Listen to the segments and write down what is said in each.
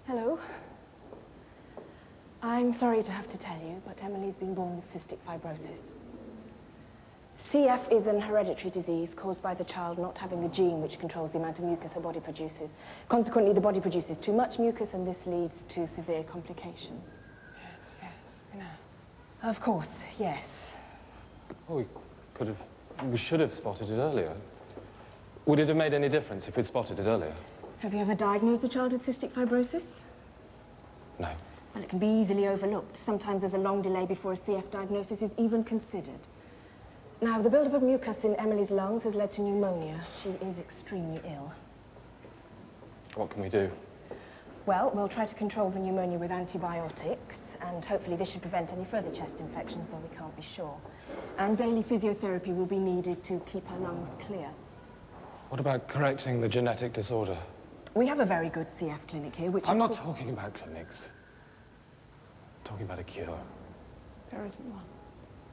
Hello. I'm sorry to have to tell you, but Emily's been born with cystic fibrosis. CF is an hereditary disease caused by the child not having the gene which controls the amount of mucus her body produces. Consequently, the body produces too much mucus, and this leads to severe complications. Yes, we know. Of course, yes. Well, we should have spotted it earlier. Would it have made any difference if we'd spotted it earlier? Have you ever diagnosed a child with cystic fibrosis? No. Well, it can be easily overlooked. Sometimes there's a long delay before a CF diagnosis is even considered. Now, the buildup of mucus in Emily's lungs has led to pneumonia. She is extremely ill. What can we do? Well, we'll try to control the pneumonia with antibiotics, and hopefully this should prevent any further chest infections, though we can't be sure. And daily physiotherapy will be needed to keep her lungs clear. What about correcting the genetic disorder? We have a very good CF clinic here, which... I'm not talking about clinics. I'm talking about a cure. There isn't one.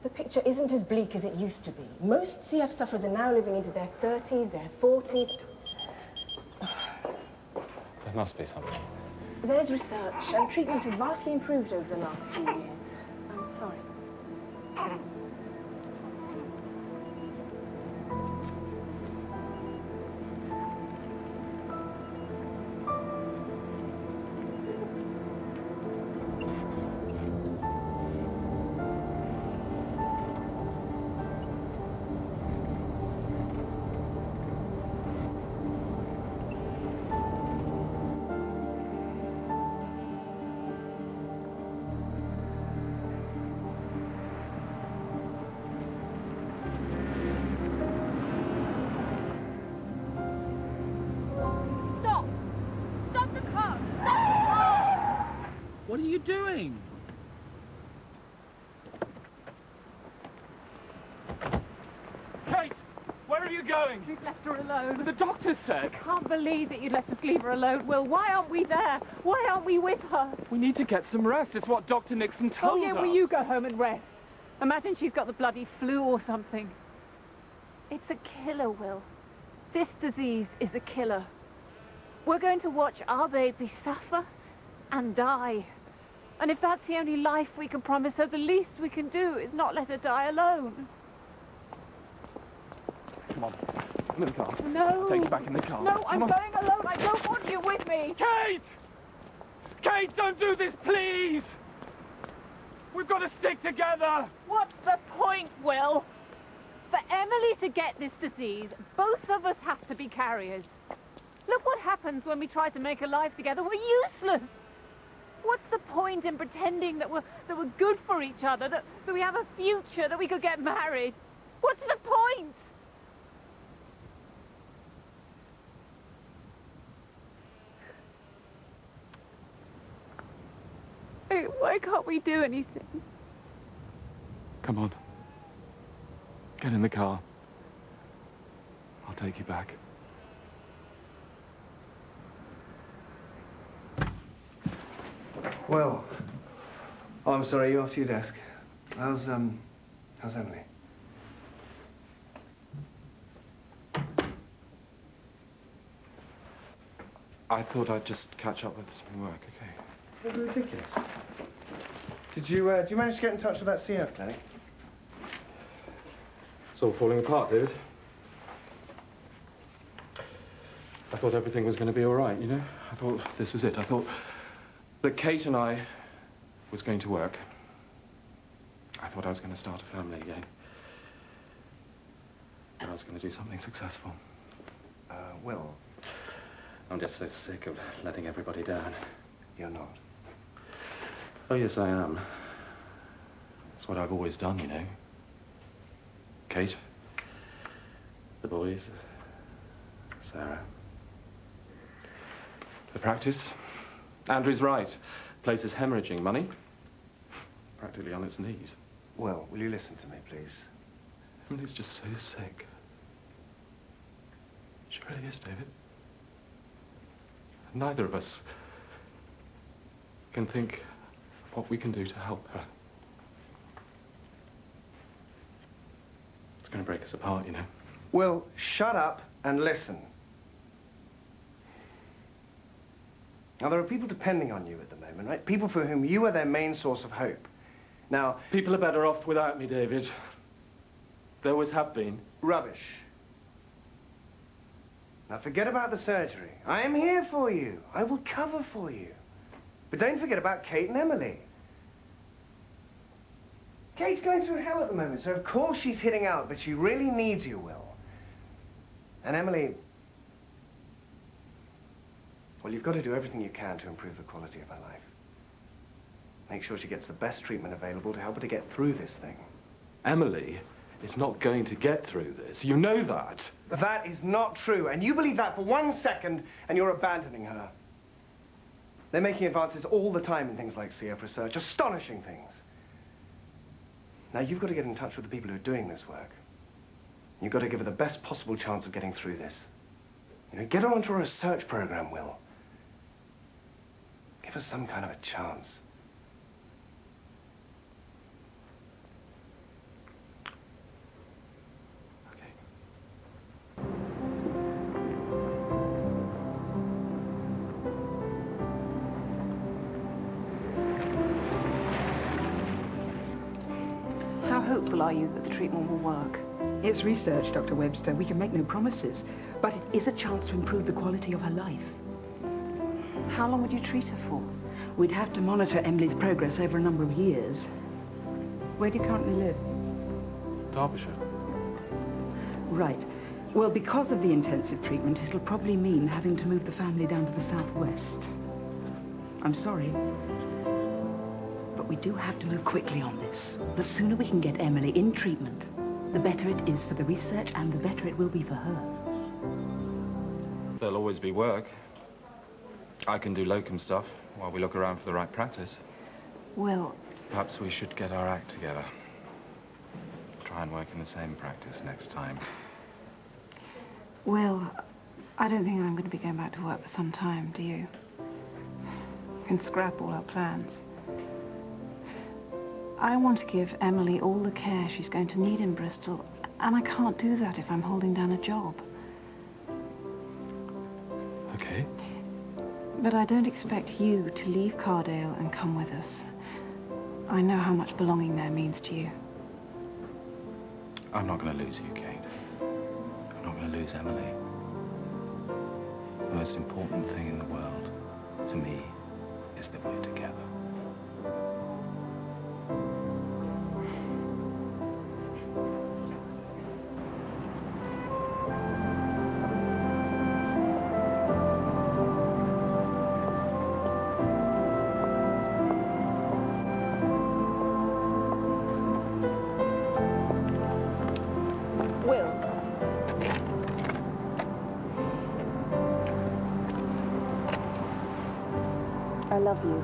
The picture isn't as bleak as it used to be. Most CF sufferers are now living into their 30s, their 40s. There must be something. There's research, and treatment has vastly improved over the last few years. I'm sorry. What are you doing? Kate! Where are you going? We've left her alone. The doctor said. I can't believe that you'd let us leave her alone, Will. Why aren't we there? Why aren't we with her? We need to get some rest. It's what Dr. Nixon told us. Oh, yeah, well, you go home and rest. Imagine she's got the bloody flu or something. It's a killer, Will. This disease is a killer. We're going to watch our baby suffer and die. And if that's the only life we can promise her, the least we can do is not let her die alone. Come on. Come in the car. No. Take you back in the car. No, I'm Come on. going alone. I don't want you with me. Kate! Kate, don't do this, please! We've got to stick together! What's the point, Will? For Emily to get this disease, both of us have to be carriers. Look what happens when we try to make a life together. We're useless. What's the point in pretending that we're good for each other, that we have a future, that we could get married? What's the point? Hey, why can't we do anything? Come on. Get in the car. I'll take you back. Well, I'm sorry, you're off to your desk. How's Emily? I thought I'd just catch up with some work, okay? That's ridiculous. Did you manage to get in touch with that CF clinic? It's all falling apart, David. I thought everything was going to be all right, you know? I thought this was it. I thought that Kate and I was going to work. I thought I was going to start a family again. And I was going to do something successful. Will. I'm just so sick of letting everybody down. You're not. Oh, yes, I am. It's what I've always done, you know. Kate, the boys, Sarah. The practice. Andrew's right. Place is hemorrhaging. Money? Practically on its knees. Will, will you listen to me, please? Emily's just so sick. She really is, David. Neither of us can think of what we can do to help her. It's going to break us apart, you know. Will, shut up and listen. Now, there are people depending on you at the moment, right? People for whom you are their main source of hope. Now... People are better off without me, David. They always have been. Rubbish. Now, forget about the surgery. I am here for you. I will cover for you. But don't forget about Kate and Emily. Kate's going through hell at the moment, so of course she's hitting out, but she really needs you, Will. And Emily... Well, you've got to do everything you can to improve the quality of her life. Make sure she gets the best treatment available to help her to get through this thing. Emily is not going to get through this. You know that. That is not true, and you believe that for 1 second, and you're abandoning her. They're making advances all the time in things like CF research, astonishing things. Now, you've got to get in touch with the people who are doing this work. You've got to give her the best possible chance of getting through this. You know, get her onto a research program, Will. Give her some kind of a chance. How hopeful are you that the treatment will work? It's research, Dr. Webster. We can make no promises, but it is a chance to improve the quality of her life. How long would you treat her for? We'd have to monitor Emily's progress over a number of years. Where do you currently live? Derbyshire. Right. Well, because of the intensive treatment, it'll probably mean having to move the family down to the southwest. I'm sorry. But we do have to move quickly on this. The sooner we can get Emily in treatment, the better it is for the research and the better it will be for her. There'll always be work. I can do locum stuff while we look around for the right practice. Well, Perhaps we should get our act together. Try and work in the same practice next time. well, I don't think I'm going to be going back to work for some time, do you? We can scrap all our plans. I want to give Emily all the care she's going to need in Bristol, and I can't do that if I'm holding down a job. Okay. But I don't expect you to leave Cardale and come with us. I know how much belonging there means to you. I'm not going to lose you, Kate. I'm not going to lose Emily. The most important thing in the world, to me, is that we're together. I love you.